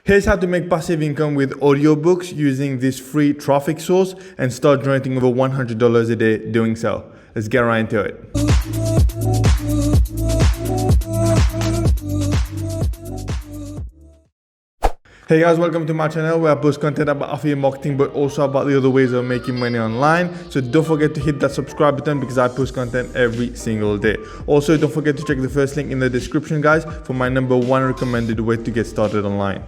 Here's how to make passive income with audiobooks using this free traffic source and start generating over $100 a day doing so. Let's get right into it. Hey guys, welcome to my channel where I post content about affiliate marketing but also about the other ways of making money online. So don't forget to hit that subscribe button because I post content every single day. Also, don't forget to check the first link in the description, guys, for my #1 recommended way to get started online.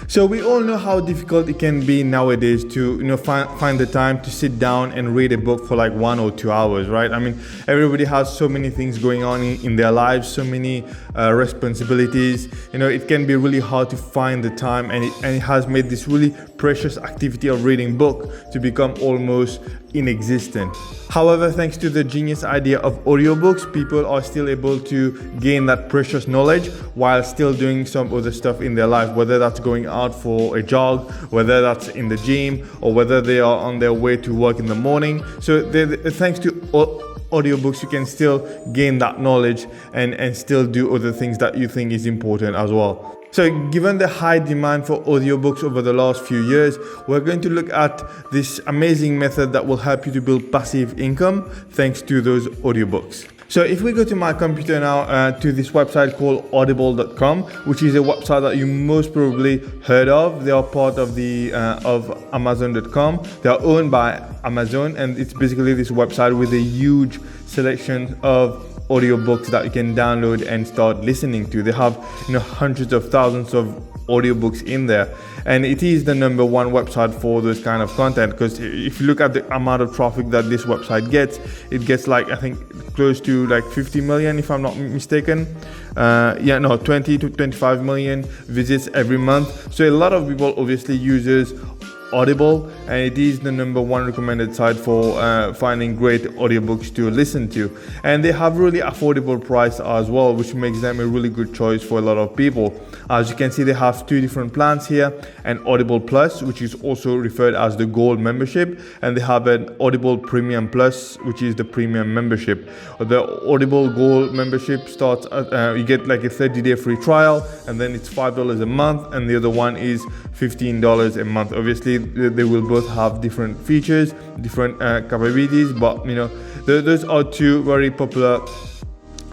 So we all know how difficult it can be nowadays to find the time to sit down and read a book for like 1 or 2 hours, right? I mean, everybody has so many things going on in their lives, so many responsibilities. It can be really hard to find the time, and it has made this really precious activity of reading book to become almost inexistent. However, thanks to the genius idea of audiobooks, people are still able to gain that precious knowledge while still doing some other stuff in their life, whether that's going out for a jog, whether that's in the gym, or whether they are on their way to work in the morning. So thanks to audiobooks, you can still gain that knowledge and still do other things that you think is important as well. So given the high demand for audiobooks over the last few years, we're going to look at this amazing method that will help you to build passive income thanks to those audiobooks. So if we go to my computer now to this website called audible.com, which is a website that you most probably heard of. They are part of of Amazon.com. They are owned by Amazon, and it's basically this website with a huge selection of audiobooks that you can download and start listening to. They have hundreds of thousands of audiobooks in there, and it is the #1 website for this kind of content, because if you look at the amount of traffic that this website gets, it gets like, I think, close to like 50 million if I'm not mistaken. 20 to 25 million visits every month. So a lot of people obviously uses Audible, and it is the #1 recommended site for finding great audiobooks to listen to, and they have really affordable price as well, which makes them a really good choice for a lot of people. As you can see, they have 2 different plans here: an Audible Plus, which is also referred as the Gold membership, and they have an Audible Premium Plus, which is the Premium membership. The Audible Gold membership starts at, you get like a 30-day free trial, and then it's $5 a month, and the other one is $15 a month. Obviously, they will both have different features, different capabilities, but those are 2 very popular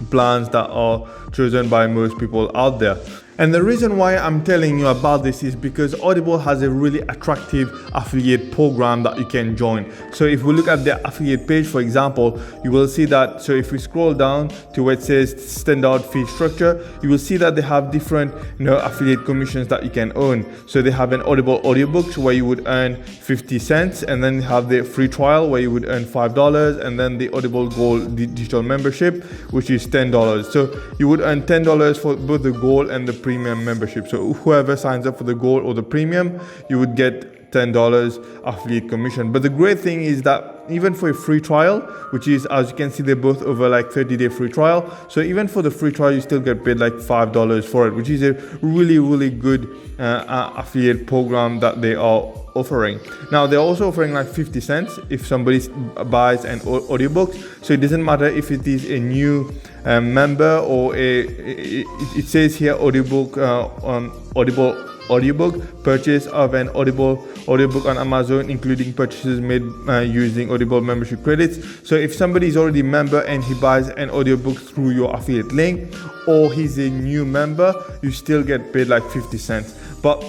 plans that are chosen by most people out there. And the reason why I'm telling you about this is because Audible has a really attractive affiliate program that you can join. So if we look at the affiliate page, for example, you will see that, so if we scroll down to where it says standard fee structure, you will see that they have different affiliate commissions that you can earn. So they have an Audible audiobooks where you would earn 50 cents, and then you have the free trial where you would earn $5, and then the Audible Gold digital membership, which is $10. So you would earn $10 for both the Gold and the Premium membership. So whoever signs up for the Gold or the Premium, you would get $10 affiliate commission. But the great thing is that even for a free trial, which is, as you can see, they're both over like 30-day free trial. So even for the free trial, you still get paid like $5 for it, which is a really, really good affiliate program that they are offering. Now they're also offering like 50 cents if somebody buys an audiobook. So it doesn't matter if it is a new member or it says here audiobook on Audible audiobook purchase of an Audible audiobook on Amazon, including purchases made using Audible membership credits. So if somebody is already a member and he buys an audiobook through your affiliate link, or he's a new member, you still get paid like 50 cents. But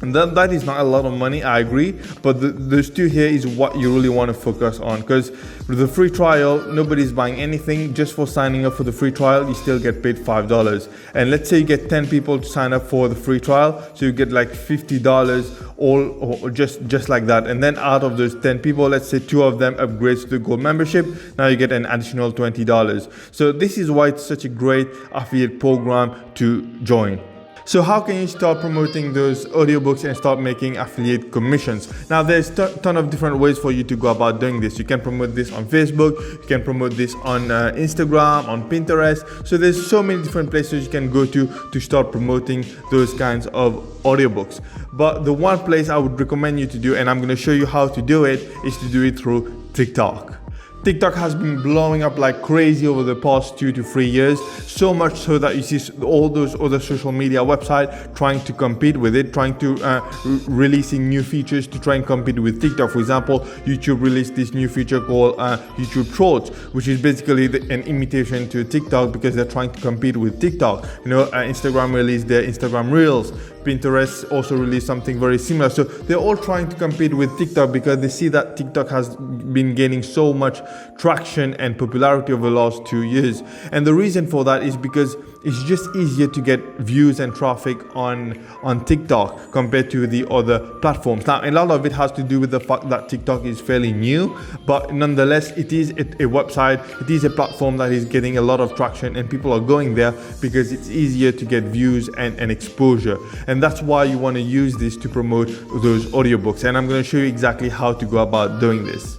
that is not a lot of money, I agree, but those 2 here is what you really want to focus on, because with the free trial, nobody's buying anything. Just for signing up for the free trial, you still get paid $5. And let's say you get 10 people to sign up for the free trial, so you get like $50 or just like that. And then out of those 10 people, let's say 2 of them upgrades to the Gold membership, now you get an additional $20. So this is why it's such a great affiliate program to join. So how can you start promoting those audiobooks and start making affiliate commissions? Now there's a ton of different ways for you to go about doing this. You can promote this on Facebook, you can promote this on Instagram, on Pinterest. So there's so many different places you can go to start promoting those kinds of audiobooks. But the one place I would recommend you to do, and I'm going to show you how to do it, is to do it through TikTok. TikTok has been blowing up like crazy over the past 2 to 3 years, so much so that you see all those other social media websites trying to compete with it, trying to releasing new features to try and compete with TikTok. For example, YouTube released this new feature called YouTube Shorts, which is basically an imitation to TikTok because they're trying to compete with TikTok. Instagram released their Instagram Reels. Pinterest also released something very similar. So they're all trying to compete with TikTok because they see that TikTok has been gaining so much traction and popularity over the last 2 years. And the reason for that is because it's just easier to get views and traffic on TikTok compared to the other platforms. Now, a lot of it has to do with the fact that TikTok is fairly new, but nonetheless, it is a website, it is a platform that is getting a lot of traction and people are going there because it's easier to get views and exposure. And that's why you want to use this to promote those audiobooks. And I'm going to show you exactly how to go about doing this.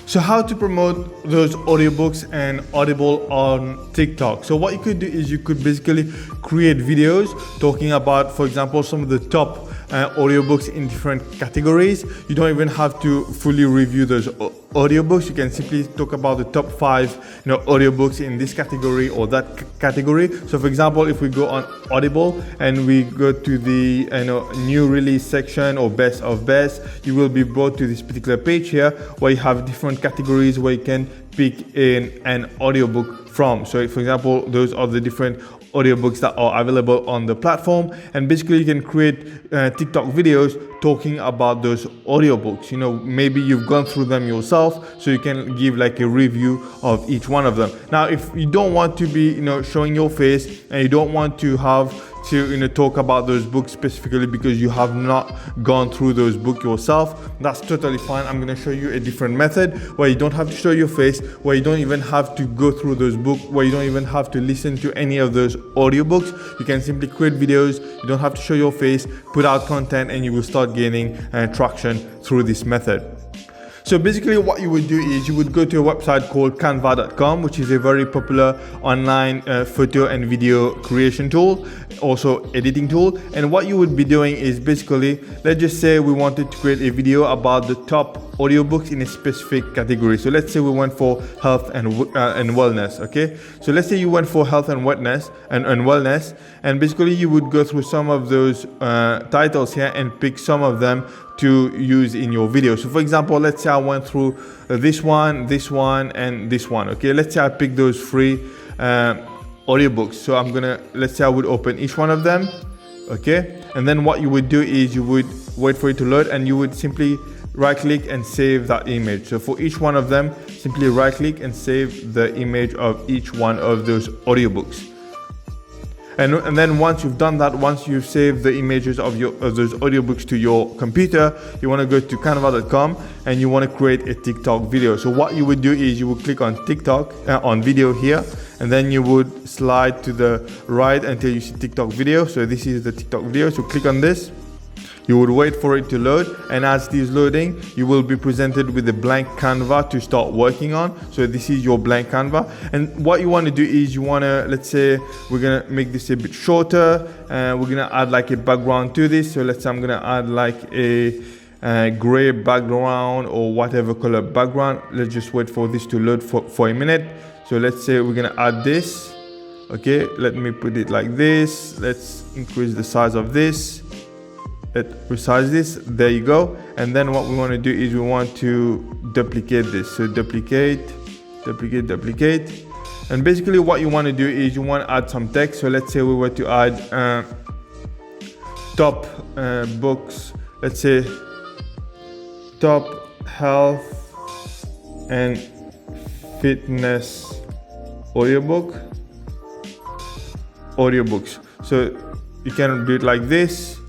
So how to promote those audiobooks and Audible on TikTok. So what you could do is you could basically create videos talking about, for example, some of the top audiobooks in different categories. You don't even have to fully review those audiobooks. You can simply talk about the top 5 audiobooks in this category or that category. So for example, if we go on Audible and we go to the new release section or best of best, you will be brought to this particular page here where you have different categories where you can pick in an audiobook from. So for example, those are the different audiobooks that are available on the platform, and basically you can create TikTok videos talking about those audiobooks. Maybe you've gone through them yourself, so you can give like a review of each one of them. Now, if you don't want to be showing your face and you don't want to have to talk about those books specifically because you have not gone through those books yourself, that's totally fine. I'm going to show you a different method where you don't have to show your face, where you don't even have to go through those books, where you don't even have to listen to any of those audiobooks. You can simply create videos, you don't have to show your face, put out content, and you will start gaining traction through this method. So basically what you would do is you would go to a website called canva.com, which is a very popular online photo and video creation tool, also editing tool. And what you would be doing is basically, let's just say we wanted to create a video about the top audiobooks in a specific category. So let's say we went for health and wellness. Okay, so let's say you went for health and wellness and basically you would go through some of those titles here and pick some of them to use in your video. So for example, let's say I went through this one, and this one. Okay, let's say I picked those 3 audiobooks. So let's say I would open each one of them. Okay, and then what you would do is you would wait for it to load and you would simply right click and save that image. So for each one of them, simply right click and save the image of each one of those audiobooks. And then once you've done that, once you've saved the images of those audiobooks to your computer, you want to go to canva.com and you want to create a TikTok video. So what you would do is you would click on TikTok on video here, and then you would slide to the right until you see TikTok video. So this is the TikTok video. So click on this. You would wait for it to load, and as it is loading, you will be presented with a blank Canva to start working on. So this is your blank Canva, and what you want to do is you want to, let's say we're going to make this a bit shorter, and we're going to add like a background to this. So let's say I'm going to add like a gray background or whatever color background. Let's just wait for this to load for a minute. So let's say we're going to add this. Okay, let me put it like this. Let's increase the size of this. Let's resize this. There you go. And then what we want to do is we want to duplicate this. So duplicate. And basically what you want to do is you want to add some text. So let's say we were to add top books. Let's say top health and fitness audiobooks. So you can do it like this.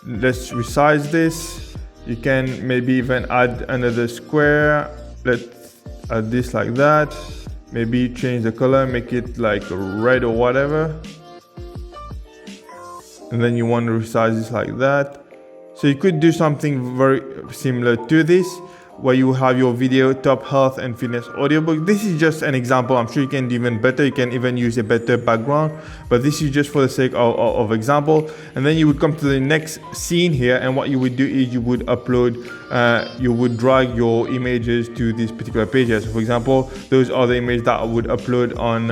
Let's resize this. You can maybe even add another square. Let's add this like that. Maybe change the color, make it like red or whatever. And then you want to resize this like that. So you could do something very similar to this. where you have your video top health and fitness audiobook. This is just an example. I'm sure you can do even better. You can even use a better background, but this is just for the sake of example. And then you would come to the next scene here, and what you would do is you would upload, you would drag your images to these particular pages. So for example, those are the images that I would upload on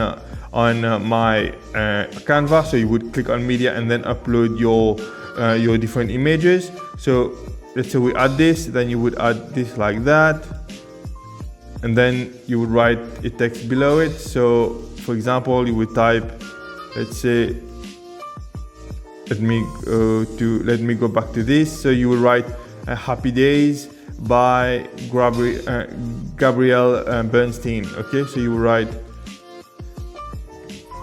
my Canva. So you would click on media and then upload your different images. So let's say we add this, then you would add this like that, and then you would write a text below it. So for example, you would type, let's say, let me go back to this. So you would write Happy Days by Gabrielle Bernstein. Okay, so you would write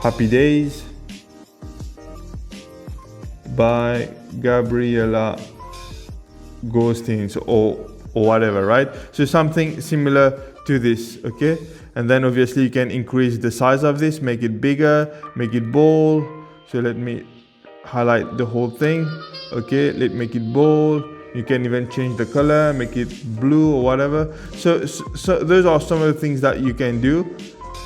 Happy Days by Gabriella Goldstein, or whatever, right? So something similar to this, okay? And then obviously you can increase the size of this, make it bigger, make it bold. So let me highlight the whole thing. Okay, let's make it bold. You can even change the color, make it blue or whatever. So those are some of the things that you can do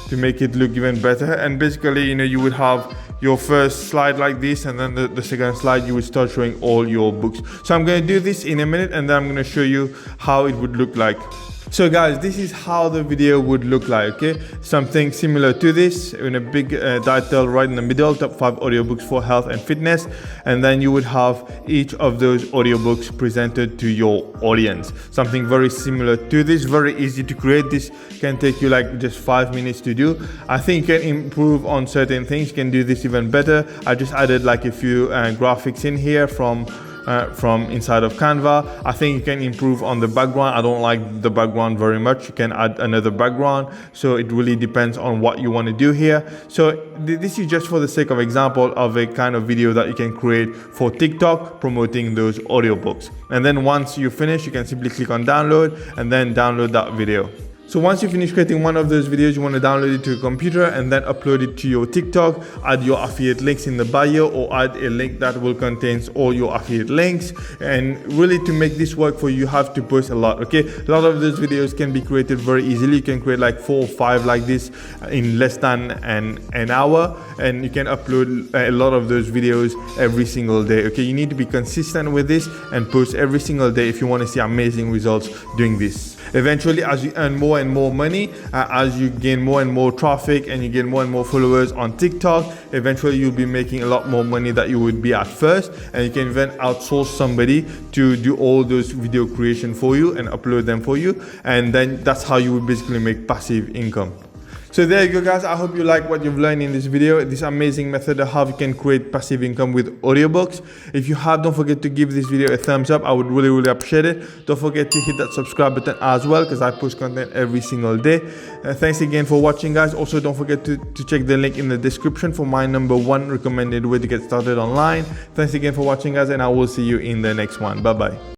to make it look even better. And basically, you would have your first slide like this, and then the second slide you would start showing all your books. So I'm going to do this in a minute, and then I'm going to show you how it would look like. So guys, this is how the video would look like, okay? Something similar to this, in a big title right in the middle, top 5 audiobooks for health and fitness. And then you would have each of those audiobooks presented to your audience. Something very similar to this, very easy to create. This can take you like just 5 minutes to do. I think you can improve on certain things, you can do this even better. I just added like a few graphics in here from inside of Canva. I think you can improve on the background. I don't like the background very much. You can add another background. So it really depends on what you want to do here. So this is just for the sake of example of a kind of video that you can create for TikTok promoting those audiobooks. And then once you finish, you can simply click on download and then download that video. So once you finish creating one of those videos, you want to download it to your computer and then upload it to your TikTok, add your affiliate links in the bio, or add a link that will contain all your affiliate links. And really, to make this work for you, you have to post a lot, okay? A lot of those videos can be created very easily. You can create like 4 or 5 like this in less than an hour, and you can upload a lot of those videos every single day, okay? You need to be consistent with this and post every single day if you want to see amazing results doing this. Eventually, as you earn more and more money, as you gain more and more traffic and you get more and more followers on TikTok, eventually you'll be making a lot more money than you would be at first, and you can even outsource somebody to do all those video creation for you and upload them for you, and then that's how you will basically make passive income. So there you go, guys. I hope you like what you've learned in this video, this amazing method of how you can create passive income with audiobooks. If you have, don't forget to give this video a thumbs up. I would really appreciate it. Don't forget to hit that subscribe button as well, because I post content every single day. Thanks again for watching, guys. Also, don't forget to check the link in the description for my #1 recommended way to get started online. Thanks again for watching, guys, and I will see you in the next one. Bye-bye.